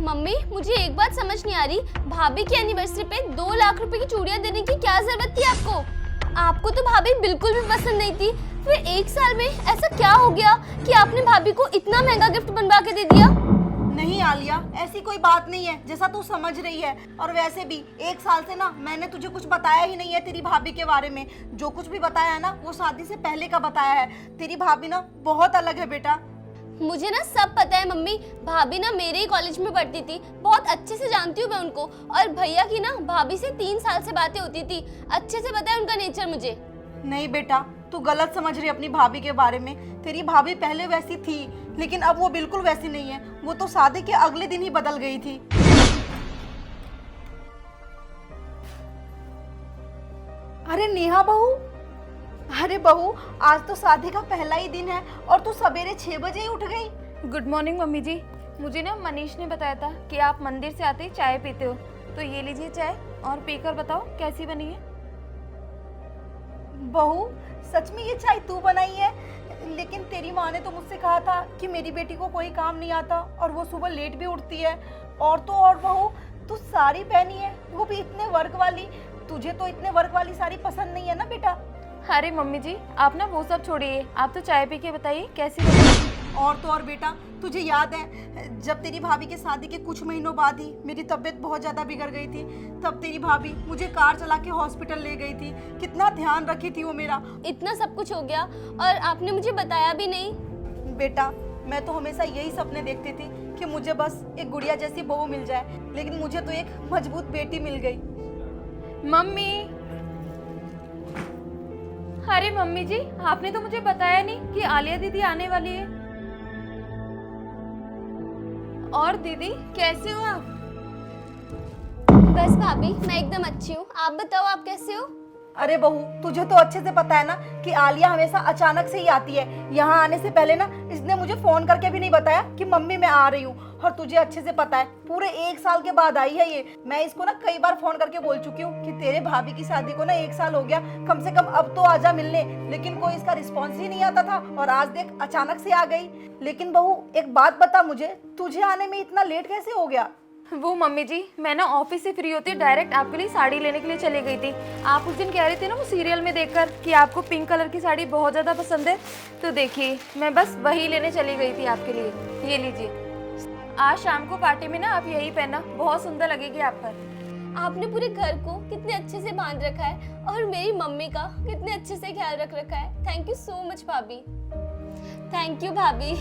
Mummy मुझे एक बात समझ नहीं आ रही, भाभी की एनिवर्सरी पे 2 लाख रुपए की चूड़ियां देने की क्या जरूरत थी आपको? आपको तो भाभी बिल्कुल भी पसंद नहीं थी, फिर 1 साल में ऐसा क्या हो गया कि आपने भाभी को इतना महंगा गिफ्ट बनवा के दे दिया? नहीं आलिया, ऐसी कोई बात नहीं है जैसा तू समझ रही है। और वैसे भी 1 साल से ना मैंने तुझे कुछ बताया ही नहीं है तेरी भाभी के बारे में। जो कुछ भी बताया है ना वो शादी से पहले का बताया है। तेरी भाभी ना बहुत अलग है बेटा। मुझे ना सब पता है मम्मी, भाभी ना मेरे ही कॉलेज में पढ़ती थी, बहुत अच्छे से जानती हूँ मैं उनको। और भैया की ना भाभी से 3 साल से बातें होती थी, अच्छे से पता है उनका नेचर मुझे। नहीं बेटा, तू गलत समझ रही है अपनी भाभी के बारे में। तेरी भाभी पहले वैसी थी लेकिन अब वो बिल्कुल वैसी नहीं है। वो तो शादी के अगले दिन ही बदल गई थी। अरे नेहा बहू, अरे बहू, आज तो शादी का पहला ही दिन है और तू सवेरे 6 बजे ही उठ गई। गुड मॉर्निंग मम्मी जी। मुझे ना मनीष ने बताया था कि आप मंदिर से आते ही चाय पीते हो, तो ये लीजिए चाय और पीकर बताओ कैसी बनी है। बहू, सच में ये चाय तू बनाई है? लेकिन तेरी माँ ने तो मुझसे कहा था कि मेरी बेटी को कोई काम नहीं आता और वो सुबह लेट भी उठती है। और तो और बहू, तू साड़ी पहनी है, वो भी इतने वर्क वाली। तुझे तो इतने वर्क वाली साड़ी पसंद नहीं है ना बेटा? अरे मम्मी जी, आप ना वो सब छोड़िए, आप तो चाय पी के बताइए कैसी बनी। और तो और बेटा, तुझे याद है जब तेरी भाभी के शादी के कुछ महीनों बाद ही मेरी तबीयत बहुत ज़्यादा बिगड़ गई थी, तब तेरी भाभी मुझे कार चला के हॉस्पिटल ले गई थी। कितना ध्यान रखी थी वो मेरा। इतना सब कुछ हो गया और आपने मुझे बताया भी नहीं। बेटा, मैं तो हमेशा यही सपने देखती थी कि मुझे बस एक गुड़िया जैसी बहू मिल जाए, लेकिन मुझे तो एक मजबूत बेटी मिल गई। मम्मी, अरे मम्मी जी, आपने तो मुझे बताया नहीं कि आलिया दीदी आने वाली है। और दीदी कैसे हो आप? बस भाभी मैं एकदम अच्छी हूँ, आप बताओ आप कैसे हो? अरे बहू, तुझे तो अच्छे से पता है ना कि आलिया हमेशा अचानक से ही आती है। यहाँ आने से पहले ना इसने मुझे फोन करके भी नहीं बताया कि मम्मी मैं आ रही हूँ। और तुझे अच्छे से पता है पूरे 1 साल के बाद आई है ये। मैं इसको ना कई बार फोन करके बोल चुकी हूँ कि तेरे भाभी की शादी को ना 1 साल हो गया, कम से कम अब तो आजा मिलने, लेकिन कोई इसका रिस्पॉन्स ही नहीं आता था। और आज देख अचानक से आ गई। लेकिन बहू एक बात बता मुझे, तुझे आने में इतना लेट कैसे हो गया? वो मम्मी जी, मैं ना ऑफिस से फ्री होती डायरेक्ट आपके लिए साड़ी लेने के लिए चली गई थी। आप उस दिन कह रही थी ना वो सीरियल में देखकर कि आपको पिंक कलर की साड़ी बहुत ज़्यादा पसंद है, तो देखिए मैं बस वही लेने चली गई थी आपके लिए। ये लीजिए, आज शाम को पार्टी में ना आप यही पहनना, बहुत सुंदर लगेगी आप पर। आपने पूरे घर को कितने अच्छे से बांध रखा है और मेरी मम्मी का कितने अच्छे से ख्याल रख रखा है। थैंक यू सो मच भाभी। थैंक यू भाभी।